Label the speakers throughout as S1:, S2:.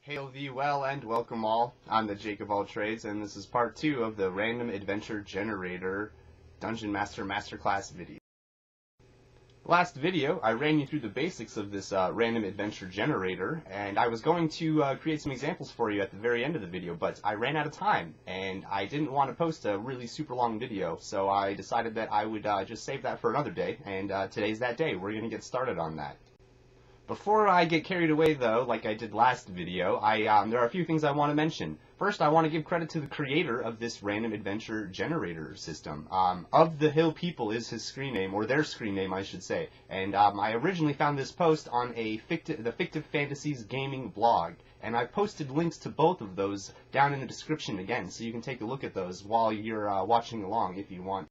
S1: Hail thee well and welcome all. I'm the Jake of all trades, and this is part 2 of the Random Adventure Generator Dungeon Master Masterclass video. Last video, I ran you through the basics of this Random Adventure Generator, and I was going to create some examples for you at the very end of the video, but I ran out of time, and I didn't want to post a really super long video, so I decided that I would just save that for another day, and today's that day. We're going to get started on that. Before I get carried away, though, like I did last video, there are a few things I want to mention. First, I want to give credit to the creator of this Random Adventure Generator system. Ofthehillpeople is his screen name, or their screen name, I should say. And I originally found this post on the Fictive Fantasies gaming blog. And I posted links to both of those down in the description again, so you can take a look at those while you're watching along if you want.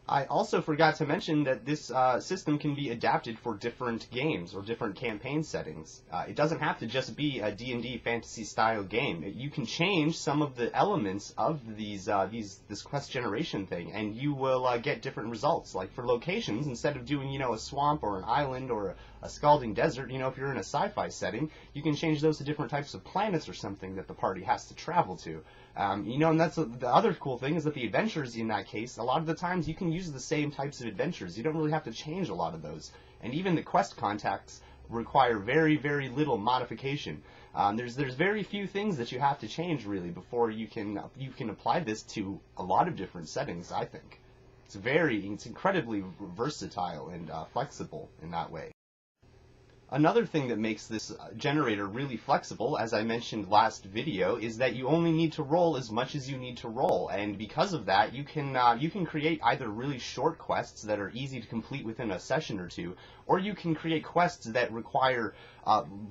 S1: I also forgot to mention that this system can be adapted for different games or different campaign settings. It doesn't have to just be a D&D fantasy style game. You can change some of the elements of this quest generation thing, and you will get different results. Like for locations, instead of doing a swamp or an island or a scalding desert, if you're in a sci-fi setting, you can change those to different types of planets or something that the party has to travel to. And that's the other cool thing is that the adventures in that case, a lot of the times you can use the same types of adventures. You don't really have to change a lot of those. And even the quest contacts require very, very little modification. There's very few things that you have to change really before you can apply this to a lot of different settings, I think. It's incredibly versatile and flexible in that way. Another thing that makes this generator really flexible, as I mentioned last video, is that you only need to roll as much as you need to roll, and because of that, you can create either really short quests that are easy to complete within a session or two, or you can create quests that require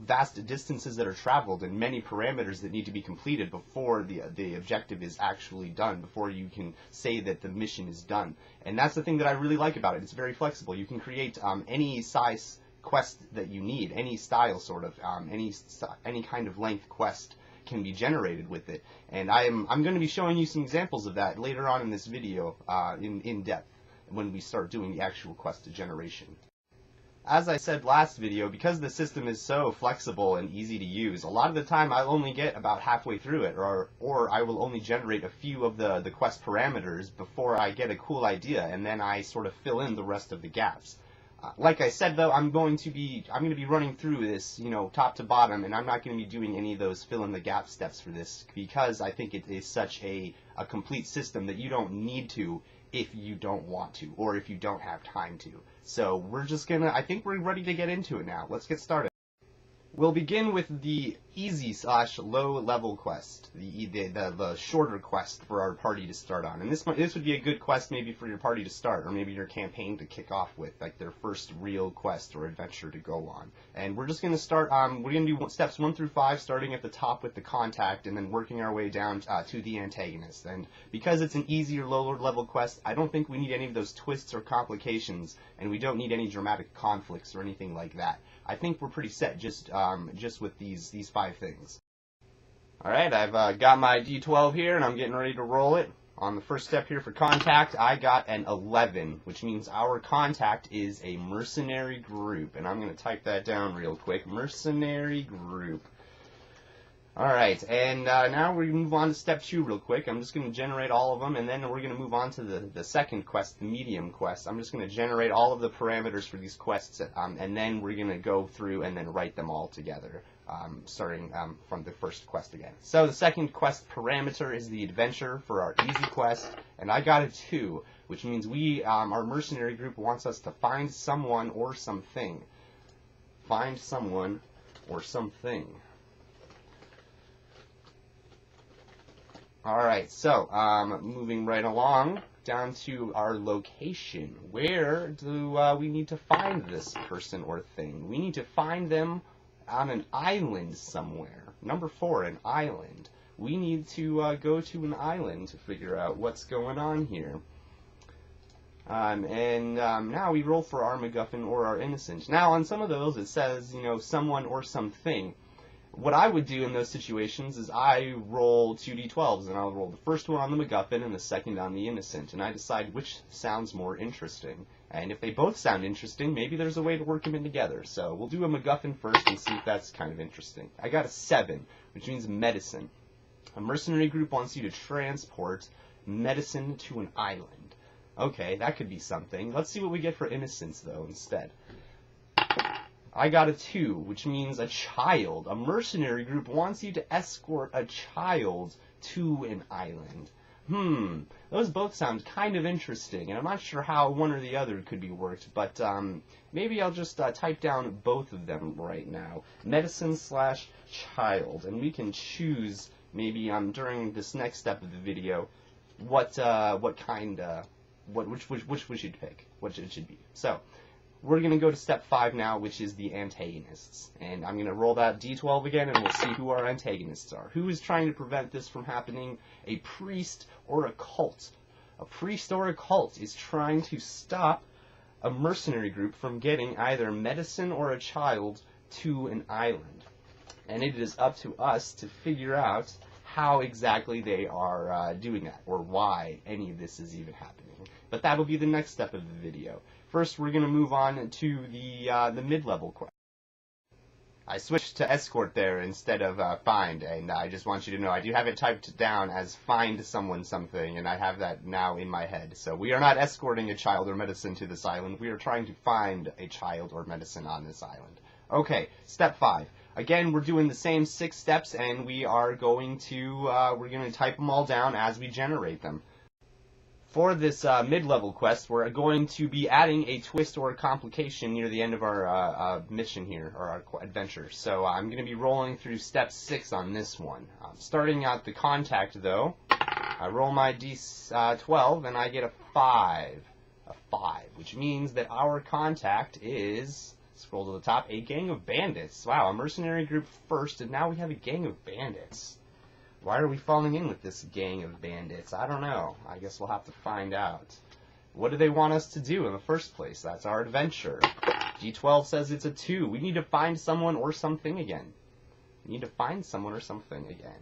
S1: vast distances that are traveled and many parameters that need to be completed before the objective is actually done, before you can say that the mission is done. And that's the thing that I really like about it. It's very flexible. You can create any size quest that you need, any style sort of, any kind of length quest can be generated with it, and I'm going to be showing you some examples of that later on in this video in depth when we start doing the actual quest generation. As I said last video, because the system is so flexible and easy to use, a lot of the time I'll only get about halfway through it, or I will only generate a few of the quest parameters before I get a cool idea, and then I sort of fill in the rest of the gaps. Like I said, though, I'm going to be running through this, top to bottom, and I'm not going to be doing any of those fill-in-the-gap steps for this, because I think it is such a complete system that you don't need to if you don't want to, or if you don't have time to. So I think we're ready to get into it now. Let's get started. We'll begin with the easy/low level quest, the shorter quest for our party to start on. And this would be a good quest maybe for your party to start, or maybe your campaign to kick off with, like their first real quest or adventure to go on. And we're just going to start, we're going to do steps 1 through 5, starting at the top with the contact, and then working our way down to the antagonist. And because it's an easier, lower level quest, I don't think we need any of those twists or complications, and we don't need any dramatic conflicts or anything like that. I think we're pretty set just with these 5 things. Alright, I've got my D12 here, and I'm getting ready to roll it. On the first step here for contact, I got an 11, which means our contact is a mercenary group. And I'm going to type that down real quick. Mercenary group. Alright, and now we move on to step 2 real quick. I'm just going to generate all of them, and then we're going to move on to the second quest, the medium quest. I'm just going to generate all of the parameters for these quests, and then we're going to go through and then write them all together, starting from the first quest again. So the second quest parameter is the adventure for our easy quest, and I got a 2, which means our mercenary group wants us to find someone or something. Find someone or something. Alright, so moving right along down to our location. Where do we need to find this person or thing? We need to find them on an island somewhere. Number 4, an island. We need to go to an island to figure out what's going on here. Now we roll for our MacGuffin or our innocent. Now on some of those it says, someone or something. What I would do in those situations is I roll 2 d12s, and I'll roll the first one on the MacGuffin and the second on the innocent, and I decide which sounds more interesting. And if they both sound interesting, maybe there's a way to work them in together. So we'll do a MacGuffin first and see if that's kind of interesting. I got a 7, which means medicine. A mercenary group wants you to transport medicine to an island. Okay, that could be something. Let's see what we get for innocence, though, instead. I got a 2, which means a child. A mercenary group wants you to escort a child to an island. Those both sound kind of interesting, and I'm not sure how one or the other could be worked, but maybe I'll just type down both of them right now. Medicine/child, and we can choose maybe during this next step of the video which we should pick, what it should be. So we're going to go to step 5 now, which is the antagonists. And I'm going to roll that D12 again, and we'll see who our antagonists are. Who is trying to prevent this from happening? A priest or a cult. A priest or a cult is trying to stop a mercenary group from getting either medicine or a child to an island. And it is up to us to figure out how exactly they are doing that, or why any of this is even happening. But that'll be the next step of the video. First, we're going to move on to the mid-level quest. I switched to escort there instead of find, and I just want you to know I do have it typed down as find someone something, and I have that now in my head. So we are not escorting a child or medicine to this island. We are trying to find a child or medicine on this island. Okay, step 5. Again, we're doing the same 6 steps, and we are going to type them all down as we generate them. For this mid-level quest, we're going to be adding a twist or a complication near the end of our mission here, or our adventure. So I'm going to be rolling through step 6 on this one. Starting at the contact, though, I roll my D12, and I get a 5. A 5, which means that our contact is, scroll to the top, a gang of bandits. Wow, a mercenary group first, and now we have a gang of bandits. Why are we falling in with this gang of bandits? I don't know. I guess we'll have to find out. What do they want us to do in the first place? That's our adventure. G12 says it's a 2. We need to find someone or something again. We need to find someone or something again.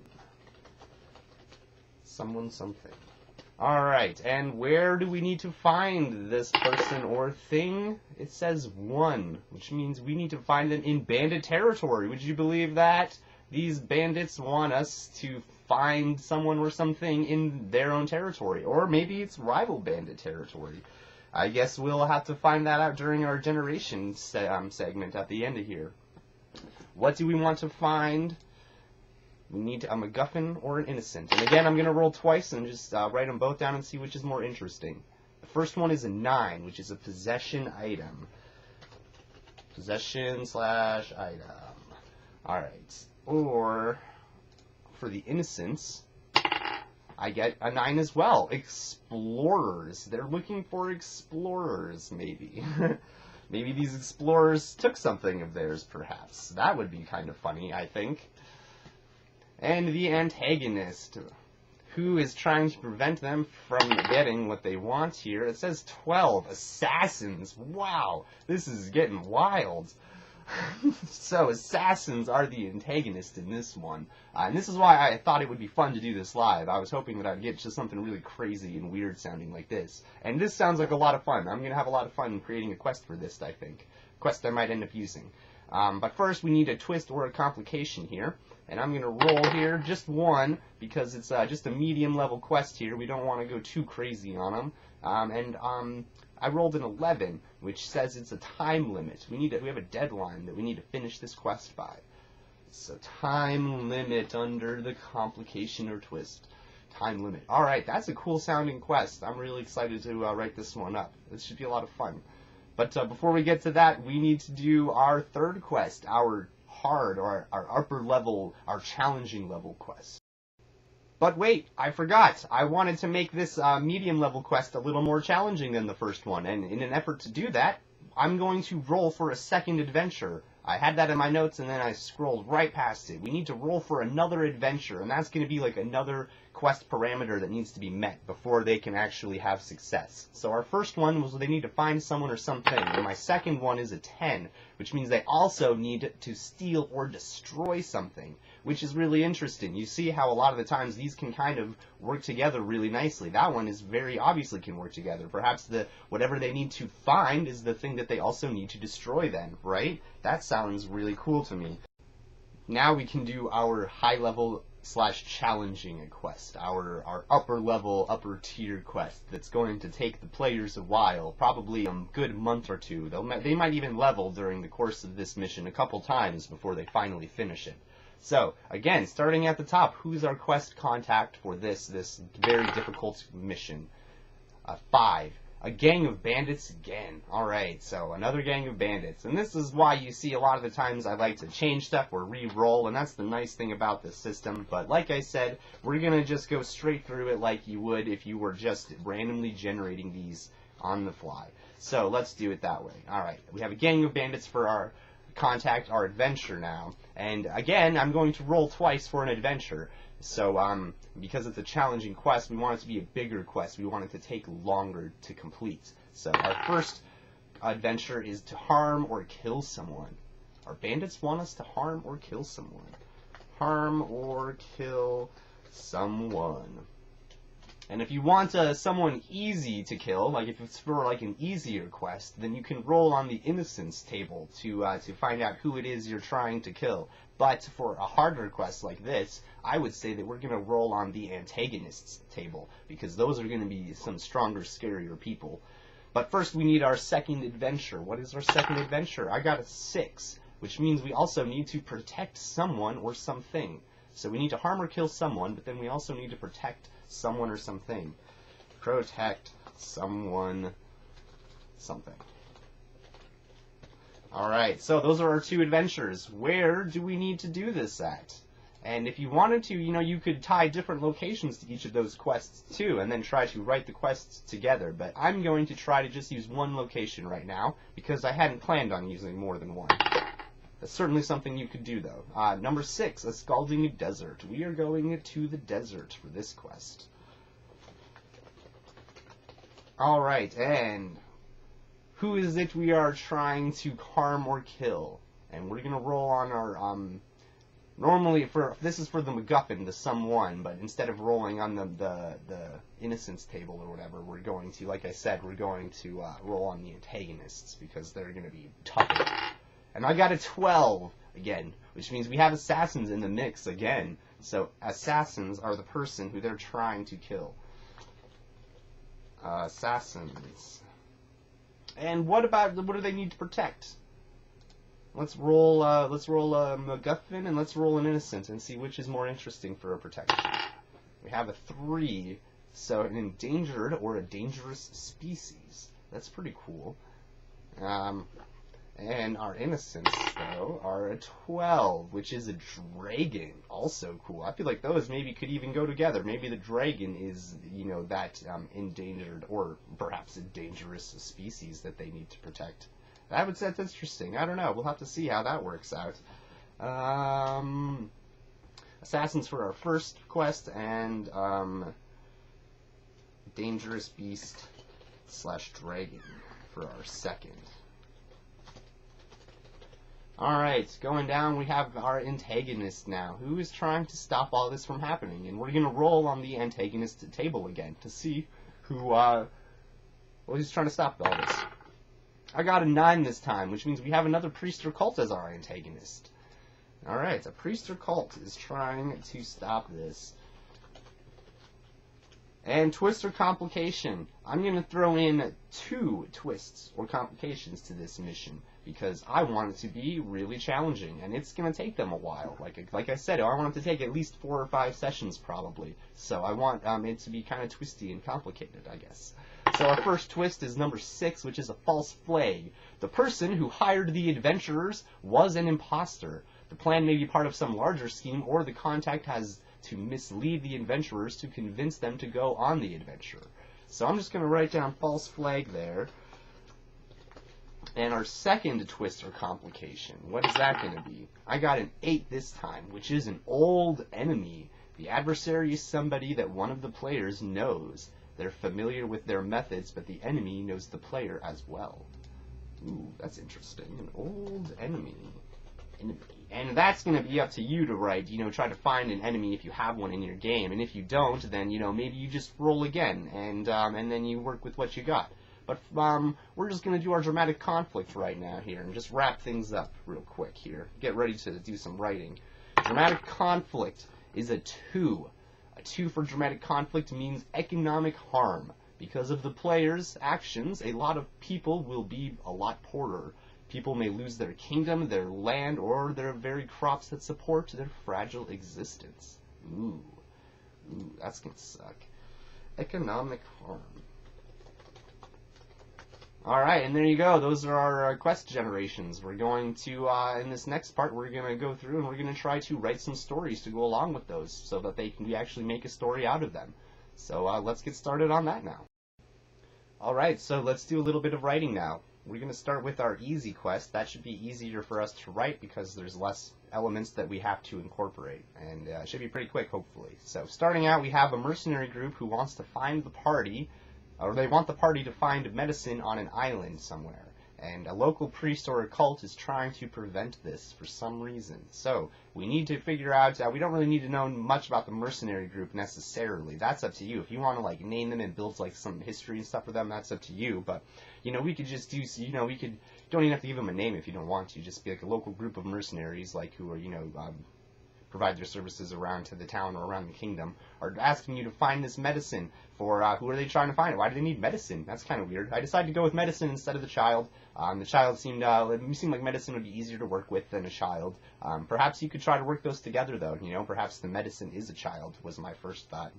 S1: Someone, something. Alright, and where do we need to find this person or thing? It says 1, which means we need to find them in bandit territory. Would you believe that? These bandits want us to find someone or something in their own territory. Or maybe it's rival bandit territory. I guess we'll have to find that out during our generation segment at the end of here. What do we want to find? We need a MacGuffin or an innocent. And again, I'm going to roll twice and just write them both down and see which is more interesting. The first one is a 9, which is a possession item. Possession/item. Alright. Or, for the innocents, I get a 9 as well. Explorers. They're looking for explorers, maybe. Maybe these explorers took something of theirs, perhaps. That would be kind of funny, I think. And the antagonist, who is trying to prevent them from getting what they want here. It says 12. Assassins. Wow, this is getting wild. So, assassins are the antagonist in this one. And this is why I thought it would be fun to do this live. I was hoping that I'd get to something really crazy and weird sounding like this. And this sounds like a lot of fun. I'm going to have a lot of fun creating a quest for this, I think. Quest I might end up using. But first, we need a twist or a complication here. And I'm going to roll here just 1, because it's just a medium level quest here. We don't want to go too crazy on them. I rolled an 11, which says it's a time limit. We have a deadline that we need to finish this quest by. So time limit under the complication or twist. Time limit. Alright, that's a cool sounding quest. I'm really excited to write this one up. This should be a lot of fun. But before we get to that, we need to do our third quest, our hard, or our upper level, our challenging level quest. But wait, I forgot. I wanted to make this medium level quest a little more challenging than the first one, and in an effort to do that, I'm going to roll for a second adventure. I had that in my notes, and then I scrolled right past it. We need to roll for another adventure, and that's going to be like another quest parameter that needs to be met before they can actually have success. So our first one was they need to find someone or something, and my second one is a 10, which means they also need to steal or destroy something, which is really interesting. You see how a lot of the times these can kind of work together really nicely. That one is very obviously can work together. Perhaps whatever they need to find is the thing that they also need to destroy then, right? That sounds really cool to me. Now we can do our high-level / challenging quest, our upper level, upper tier quest that's going to take the players a while, probably a good month or two. They might even level during the course of this mission a couple times before they finally finish it. So, again, starting at the top, who's our quest contact for this very difficult mission? 5. A gang of bandits again. Alright, so another gang of bandits. And this is why you see a lot of the times I like to change stuff or re-roll, and that's the nice thing about this system. But like I said, we're going to just go straight through it like you would if you were just randomly generating these on the fly. So let's do it that way. Alright, we have a gang of bandits for our contact, our adventure now. And again, I'm going to roll twice for an adventure. So, because it's a challenging quest, we want it to be a bigger quest. We want it to take longer to complete. So, our first adventure is to harm or kill someone. Our bandits want us to harm or kill someone. Harm or kill someone. And if you want someone easy to kill, like if it's for like an easier quest, then you can roll on the innocence table to find out who it is you're trying to kill. But for a harder quest like this, I would say that we're going to roll on the antagonists table, because those are going to be some stronger, scarier people. But first we need our second adventure. What is our second adventure? I got a 6, which means we also need to protect someone or something. So we need to harm or kill someone, but then we also need to protect someone or something. Protect someone, something. Alright, so those are our 2 adventures. Where do we need to do this at? And if you wanted to, you could tie different locations to each of those quests too, and then try to write the quests together. But I'm going to try to just use one location right now, because I hadn't planned on using more than one. That's certainly something you could do, though. Number 6, a scalding desert. We are going to the desert for this quest. Alright, and who is it we are trying to harm or kill? And we're going to roll on our, normally, this is for the MacGuffin, the someone, but instead of rolling on the innocence table or whatever, we're going to, like I said, we're going to roll on the antagonists, because they're going to be tougher. And I got a 12 again, which means we have assassins in the mix again. So assassins are the person who they're trying to kill. Assassins. And what do they need to protect? Let's roll a MacGuffin and let's roll an innocent and see which is more interesting for a protection. We have a 3, so an endangered or a dangerous species. That's pretty cool. And our innocents, though, are a 12, which is a dragon. Also cool. I feel like those maybe could even go together. Maybe the dragon is, that endangered or perhaps a dangerous species that they need to protect. I would say that's interesting. I don't know. We'll have to see how that works out. Assassins for our first quest, and dangerous beast / dragon for our second. Alright, going down, we have our antagonist now, who is trying to stop all this from happening. And we're going to roll on the antagonist table again to see who's trying to stop all this. I got a 9 this time, which means we have another priest or cult as our antagonist. Alright, a priest or cult is trying to stop this. And twist or complication. I'm going to throw in 2 twists or complications to this mission, because I want it to be really challenging, and it's going to take them a while. Like I said, I want it to take at least 4 or 5 sessions probably. So I want it to be kind of twisty and complicated, I guess. So our first twist is number 6, which is a false flag. The person who hired the adventurers was an imposter. The plan may be part of some larger scheme, or the contact has to mislead the adventurers to convince them to go on the adventure. So I'm just going to write down false flag there. And our second twist or complication, what is that going to be? I got an 8 this time, which is an old enemy. The adversary is somebody that one of the players knows. They're familiar with their methods, but the enemy knows the player as well. Ooh, that's interesting. An old enemy. And that's going to be up to you to write, try to find an enemy if you have one in your game. And if you don't, then, maybe you just roll again, and then you work with what you got. But we're just going to do our dramatic conflict right now here, and just wrap things up real quick here. Get ready to do some writing. Dramatic conflict is a 2. A 2 for dramatic conflict means economic harm. Because of the player's actions, a lot of people will be a lot poorer. People may lose their kingdom, their land, or their very crops that support their fragile existence. Ooh, that's gonna suck. Economic harm. Alright, and there you go. Those are our quest generations. We're going to, in this next part, we're going to go through and we're going to try to write some stories to go along with those so that we actually make a story out of them. So let's get started on that now. Alright, so let's do a little bit of writing now. We're going to start with our easy quest. That should be easier for us to write because there's less elements that we have to incorporate. And it should be pretty quick, hopefully. So starting out, we have a mercenary group who wants to find the party, or they want the party to find medicine on an island somewhere. And a local priest or a cult is trying to prevent this for some reason. So we need to figure out, we don't really need to know much about the mercenary group necessarily. That's up to you. If you want to name them and build some history and stuff for them, that's up to you. But we could just do, you don't even have to give them a name if you don't want to. Just be a local group of mercenaries who are, provide their services around to the town or around the kingdom, are asking you to find this medicine for, who are they trying to find it? Why do they need medicine? That's kind of weird. I decided to go with medicine instead of the child. The child seemed like medicine would be easier to work with than a child. Perhaps you could try to work those together, though. Perhaps the medicine is a child, was my first thought.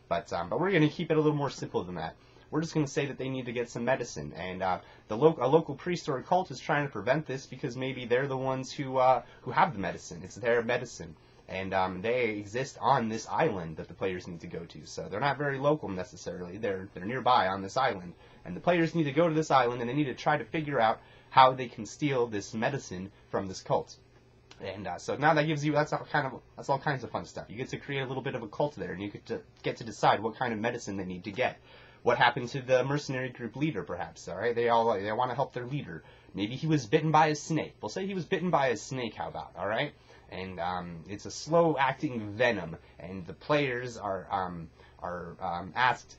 S1: But we're going to keep it a little more simple than that. We're just going to say that they need to get some medicine, and a local priest or a cult is trying to prevent this because maybe they're the ones who have the medicine. It's their medicine. And they exist on this island that the players need to go to. So they're not very local necessarily. They're nearby on this island. And the players need to go to this island and they need to try to figure out how they can steal this medicine from this cult. And so now that gives you, that's all kinds of fun stuff. You get to create a little bit of a cult there, and you get to decide what kind of medicine they need to get. What happened to the mercenary group leader, perhaps? All right, they want to help their leader. Maybe he was bitten by a snake. We'll say he was bitten by a snake. How about? All right. And it's a slow-acting venom, and the players are asked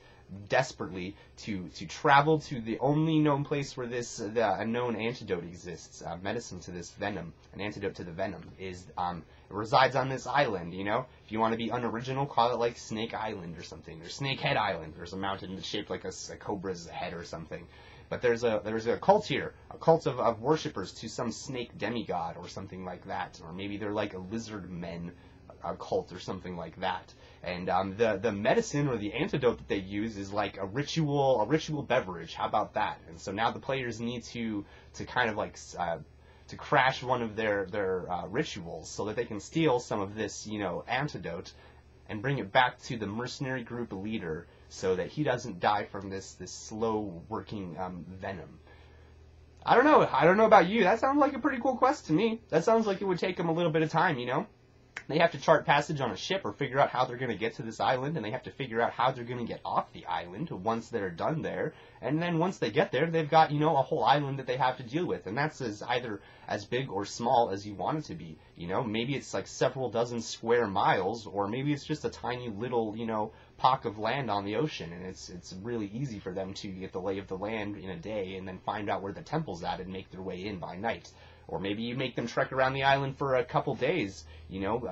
S1: desperately to travel to the only known place where a known antidote exists, medicine to this venom, an antidote to the venom, it resides on this island. If you want to be unoriginal, call it Snake Island or something, or Snake Head Island. There's a mountain that's shaped like a cobra's head or something. But there's a cult here, a cult of worshippers to some snake demigod or something like that, or maybe they're like a lizard men cult or something like that. And the medicine or the antidote that they use is like a ritual beverage. How about that? And so now the players need to kind of to crash one of their rituals so that they can steal some of this antidote and bring it back to the mercenary group leader, so that he doesn't die from this slow-working venom. I don't know about you. That sounds like a pretty cool quest to me. That sounds like it would take them a little bit of time, They have to chart passage on a ship or figure out how they're going to get to this island, and they have to figure out how they're going to get off the island once they're done there. And then once they get there, they've got, a whole island that they have to deal with. And that's either as big or small as you want it to be. Maybe it's like several dozen square miles, or maybe it's just a tiny little, pock of land on the ocean, and it's really easy for them to get the lay of the land in a day and then find out where the temple's at and make their way in by night. Or maybe you make them trek around the island for a couple days,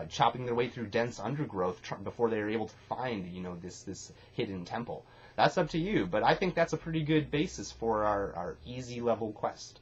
S1: chopping their way through dense undergrowth before they're able to find, this hidden temple. That's up to you, but I think that's a pretty good basis for our easy level quest.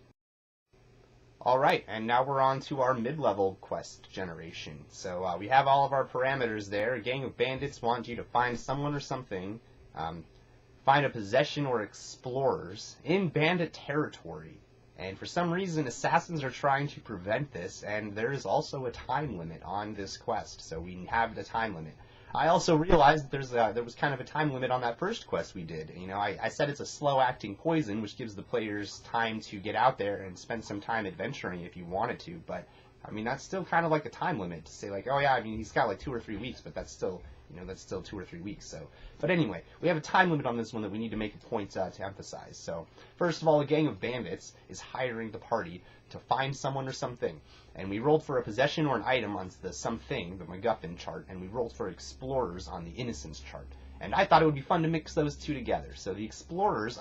S1: Alright, and now we're on to our mid-level quest generation. So we have all of our parameters there. A gang of bandits want you to find someone or something, find a possession or explorers in bandit territory. And for some reason, assassins are trying to prevent this, and there is also a time limit on this quest, so we have the time limit. I also realized there was kind of a time limit on that first quest we did. I said it's a slow-acting poison, which gives the players time to get out there and spend some time adventuring if you wanted to, but I mean, that's still kind of like a time limit to say like, oh yeah, I mean, he's got like 2 or 3 weeks, but that's still, that's still 2 or 3 weeks. So, but anyway, we have a time limit on this one that we need to make a point to emphasize. So, first of all, a gang of bandits is hiring the party to find someone or something. And we rolled for a possession or an item on the something, the MacGuffin chart, and we rolled for explorers on the innocence chart. And I thought it would be fun to mix those two together. So the explorers,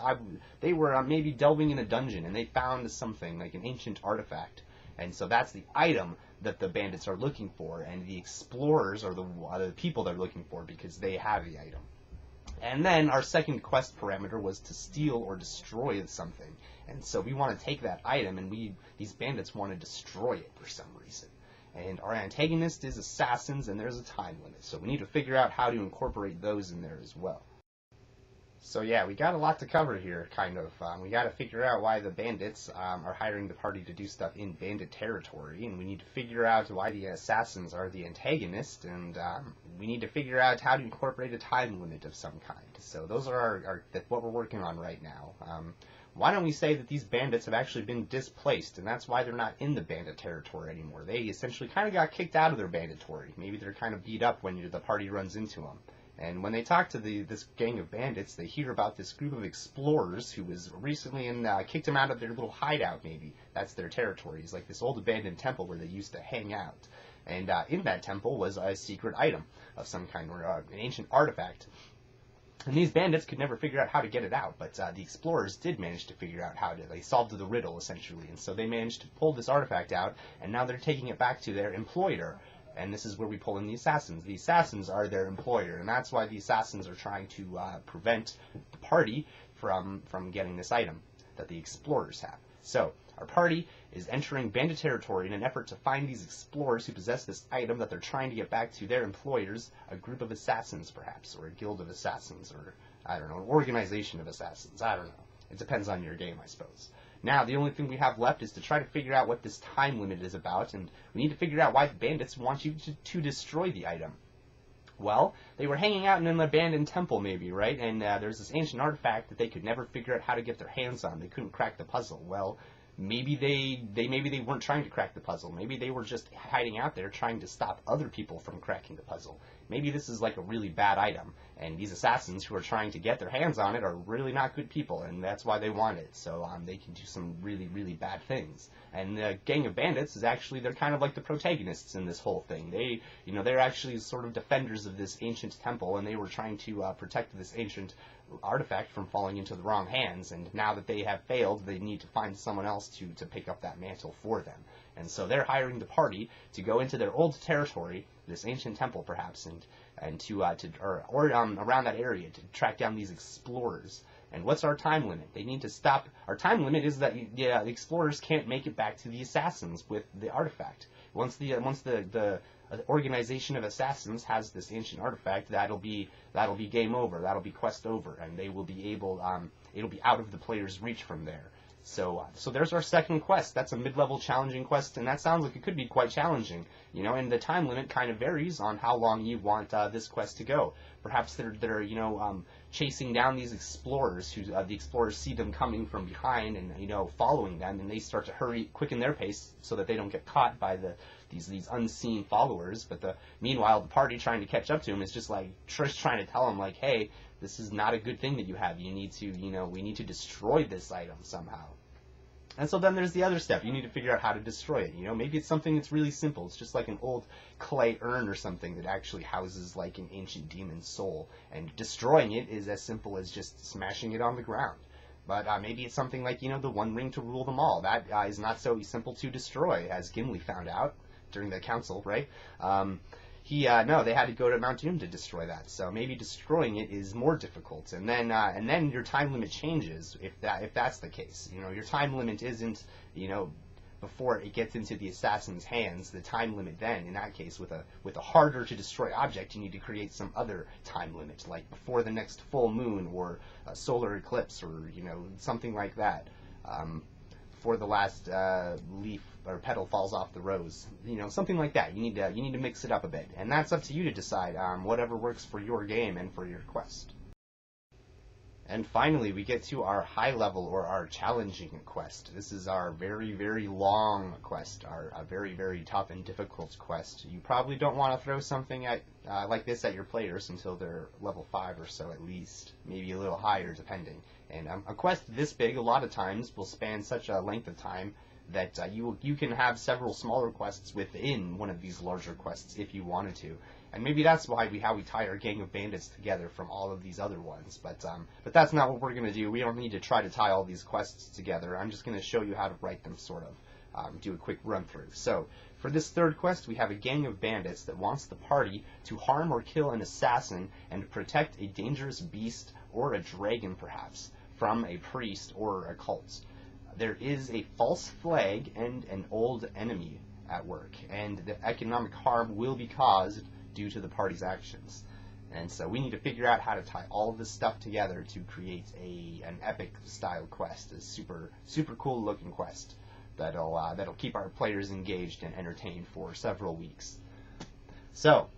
S1: they were maybe delving in a dungeon, and they found something, like an ancient artifact. And so that's the item that the bandits are looking for, and the explorers are the people they're looking for because they have the item. And then our second quest parameter was to steal or destroy something. And so we want to take that item, and these bandits want to destroy it for some reason. And our antagonist is assassins, and there's a time limit. So we need to figure out how to incorporate those in there as well. So yeah, we got a lot to cover here, kind of. We got to figure out why the bandits are hiring the party to do stuff in bandit territory, and we need to figure out why the assassins are the antagonist, and we need to figure out how to incorporate a time limit of some kind. So those are what we're working on right now. Why don't we say that these bandits have actually been displaced, and that's why they're not in the bandit territory anymore. They essentially kind of got kicked out of their banditory. Maybe they're kind of beat up when the party runs into them. And when they talk to this gang of bandits, they hear about this group of explorers who was recently kicked them out of their little hideout, maybe. That's their territory. It's like this old abandoned temple where they used to hang out. And in that temple was a secret item of some kind, or an ancient artifact. And these bandits could never figure out how to get it out, but the explorers did manage to figure out how to. They solved the riddle, essentially. And so they managed to pull this artifact out, and now they're taking it back to their employer. And this is where we pull in the assassins. The assassins are their employer, and that's why the assassins are trying to prevent the party from getting this item that the explorers have. So, our party is entering bandit territory in an effort to find these explorers who possess this item that they're trying to get back to their employers, a group of assassins perhaps, or a guild of assassins, or, I don't know, an organization of assassins. I don't know. It depends on your game, I suppose. Now, the only thing we have left is to try to figure out what this time limit is about, and we need to figure out why the bandits want you to destroy the item. Well, they were hanging out in an abandoned temple, maybe, right? And there's this ancient artifact that they could never figure out how to get their hands on. They couldn't crack the puzzle. Well, maybe they weren't trying to crack the puzzle. Maybe they were just hiding out there trying to stop other people from cracking the puzzle. Maybe this is like a really bad item, and these assassins who are trying to get their hands on it are really not good people, and that's why they want it. So they can do some really, really bad things. And the gang of bandits is actually, they're kind of like the protagonists in this whole thing. They're actually sort of defenders of this ancient temple, and they were trying to protect this ancient artifact from falling into the wrong hands, and now that they have failed, they need to find someone else to pick up that mantle for them. And so they're hiring the party to go into their old territory, this ancient temple perhaps, and to around that area to track down these explorers. And what's our time limit? They need to stop. Our time limit is that the explorers can't make it back to the assassins with the artifact. Once the organization of assassins has this ancient artifact, that'll be game over. That'll be quest over, and they will be able. It'll be out of the player's reach from there. So there's our second quest. That's a mid-level challenging quest, and that sounds like it could be quite challenging, and the time limit kind of varies on how long you want this quest to go. Perhaps they're chasing down these explorers, who the explorers see them coming from behind and following them, and they start to quicken their pace so that they don't get caught by these unseen followers. But meanwhile, the party trying to catch up to them is just trying to tell them like, hey, this is not a good thing that you have. You need to, we need to destroy this item somehow. And so then there's the other step. You need to figure out how to destroy it. Maybe it's something that's really simple. It's just like an old clay urn or something that actually houses like an ancient demon's soul. And destroying it is as simple as just smashing it on the ground. But maybe it's something like, the one ring to rule them all. That is not so simple to destroy, as Gimli found out during the council, right? No, they had to go to Mount Doom to destroy that. So maybe destroying it is more difficult. And then your time limit changes if that's the case. Your time limit isn't, before it gets into the assassin's hands. The time limit then, in that case, with a harder to destroy object, you need to create some other time limit, like before the next full moon or a solar eclipse, or something like that. Before the last leaf or petal falls off the rose, something like that. You need to mix it up a bit, and that's up to you to decide whatever works for your game and for your quest. And finally, we get to our high level or our challenging quest. This is our very, very long quest, our very, very tough and difficult quest. You probably don't want to throw something at like this at your players until they're level 5 or so at least, maybe a little higher depending. And a quest this big, a lot of times, will span such a length of time that you can have several smaller quests within one of these larger quests if you wanted to. And maybe that's how we tie our gang of bandits together from all of these other ones. But that's not what we're going to do. We don't need to try to tie all these quests together. I'm just going to show you how to write them, sort of. Do a quick run through. So, for this third quest, we have a gang of bandits that wants the party to harm or kill an assassin and protect a dangerous beast or a dragon, perhaps, from a priest or a cult. There is a false flag and an old enemy at work, and the economic harm will be caused due to the party's actions. And so we need to figure out how to tie all of this stuff together to create an epic style quest, a super cool looking quest that'll keep our players engaged and entertained for several weeks. So,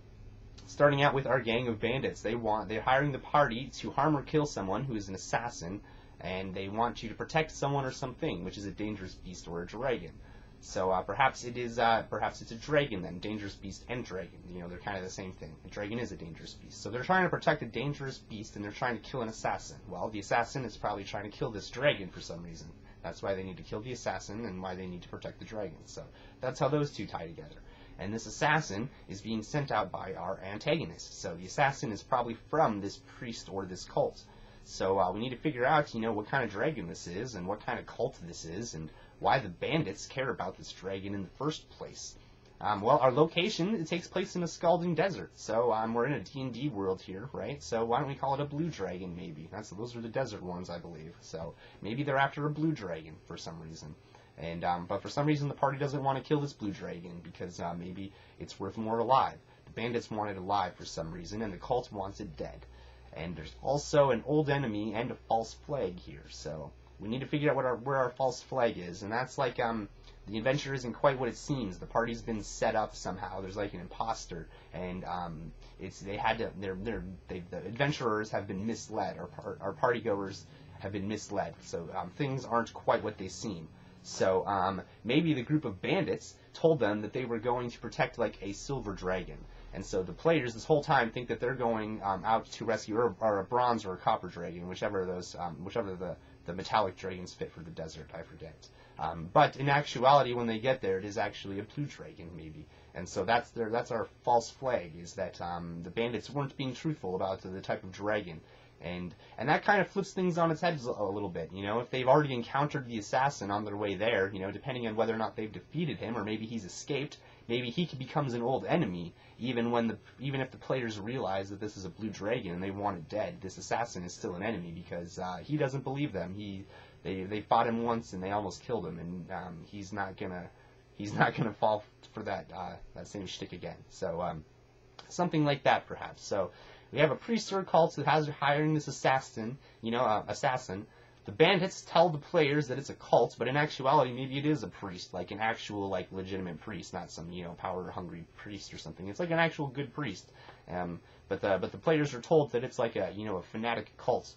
S1: starting out with our gang of bandits, they're hiring the party to harm or kill someone who is an assassin, and they want you to protect someone or something, which is a dangerous beast or a dragon. So perhaps it's a dragon then, dangerous beast and dragon. You know, they're kind of the same thing. A dragon is a dangerous beast. So they're trying to protect a dangerous beast, and they're trying to kill an assassin. Well, the assassin is probably trying to kill this dragon for some reason. That's why they need to kill the assassin and why they need to protect the dragon. So that's how those two tie together. And this assassin is being sent out by our antagonist. So the assassin is probably from this priest or this cult. So we need to figure out, what kind of dragon this is and what kind of cult this is and why the bandits care about this dragon in the first place. Well, our location, it takes place in a scalding desert. So we're in a D&D world here, right? So why don't we call it a blue dragon, maybe? Those are the desert ones, I believe. So maybe they're after a blue dragon for some reason. And but for some reason, the party doesn't want to kill this blue dragon because maybe it's worth more alive. The bandits want it alive for some reason, and the cult wants it dead. And there's also an old enemy and a false flag here. So we need to figure out where our false flag is, and that's like the adventure isn't quite what it seems. The party's been set up somehow. There's like an imposter, and the adventurers have been misled. Our partygoers have been misled. So things aren't quite what they seem. So maybe the group of bandits told them that they were going to protect like a silver dragon. And so the players this whole time think that they're going out to rescue or a bronze or a copper dragon, whichever the metallic dragons fit for the desert, I forget. But in actuality, when they get there, it is actually a blue dragon, maybe. And so that's our false flag, is that the bandits weren't being truthful about the type of dragon. And that kind of flips things on its head a little bit. If they've already encountered the assassin on their way there, depending on whether or not they've defeated him, or maybe he's escaped, maybe he becomes an old enemy, even if the players realize that this is a blue dragon and they want it dead. This assassin is still an enemy because he doesn't believe them. They fought him once and they almost killed him, and he's not gonna fall for that same shtick again. So something like that, perhaps. So we have a priest or a cult that has hiring this assassin. The bandits tell the players that it's a cult, but in actuality, maybe it is a priest, like an actual, legitimate priest, not some, power-hungry priest or something. It's like an actual good priest. But the players are told that it's like a fanatic cult,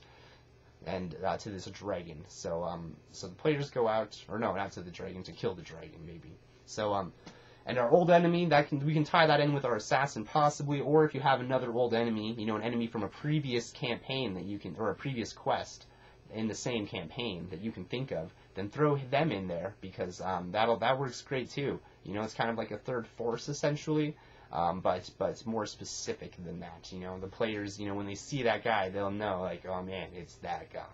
S1: and to this dragon. So the players go out, or no, not to the dragon, to kill the dragon, maybe. So and our old enemy, we can tie that in with our assassin possibly, or if you have another old enemy, an enemy from a previous campaign or a previous quest in the same campaign that you can think of, then throw them in there, because that works great too. It's kind of like a third force essentially, but it's more specific than that. The players, when they see that guy, they'll know, like, oh man, it's that guy.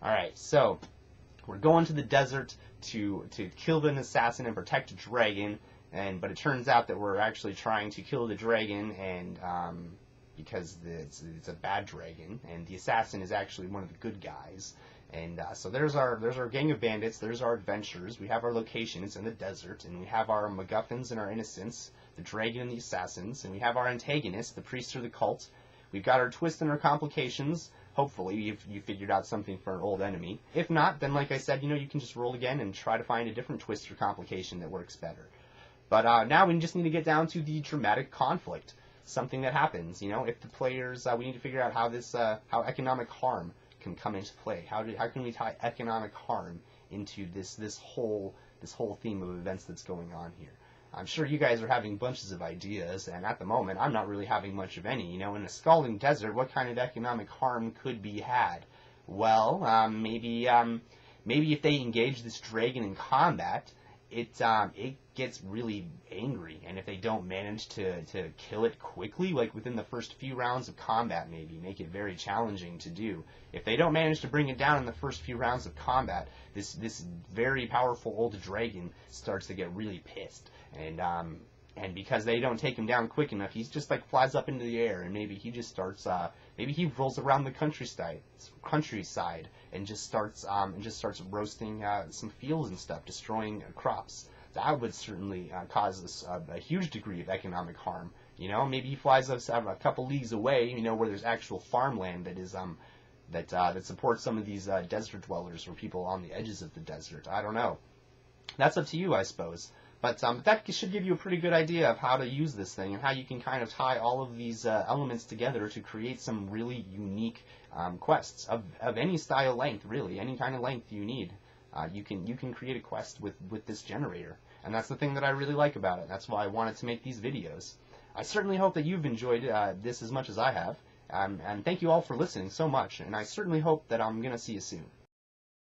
S1: All right, so we're going to the desert to kill an assassin and protect a dragon, but it turns out that we're actually trying to kill the dragon, and because it's a bad dragon, and the assassin is actually one of the good guys. And so there's our gang of bandits, there's our adventures, we have our location, it's in the desert, and we have our MacGuffins and our innocents, the dragon and the assassins, and we have our antagonists, the priest or the cult. We've got our twists and our complications. Hopefully you figured out something for an old enemy. If not, then like I said, you can just roll again and try to find a different twist or complication that works better. But now we just need to get down to the dramatic conflict. Something that happens, if the players, we need to figure out how economic harm can come into play? How can we tie economic harm into this whole theme of events that's going on here? I'm sure you guys are having bunches of ideas, and at the moment, I'm not really having much of any. You know, in a scalding desert, what kind of economic harm could be had? Well, maybe if they engage this dragon in combat, it gets really angry, and if they don't manage to kill it quickly, like within the first few rounds of combat, maybe make it very challenging to do. If they don't manage to bring it down in the first few rounds of combat, this very powerful old dragon starts to get really pissed, and because they don't take him down quick enough, he's just like flies up into the air, and maybe he just starts maybe he rolls around the countryside and just starts roasting some fields and stuff, destroying crops. That would certainly cause us a huge degree of economic harm. You know, maybe he flies us a couple leagues away, you know, where there's actual farmland that is that supports some of these desert dwellers or people on the edges of the desert. I don't know. That's up to you, I suppose. But that should give you a pretty good idea of how to use this thing and how you can kind of tie all of these elements together to create some really unique quests of any style length, really, any kind of length you need. You can create a quest with this generator, and that's the thing that I really like about it. That's why I wanted to make these videos. I certainly hope that you've enjoyed this as much as I have, and thank you all for listening so much, and I certainly hope that I'm going to see you soon.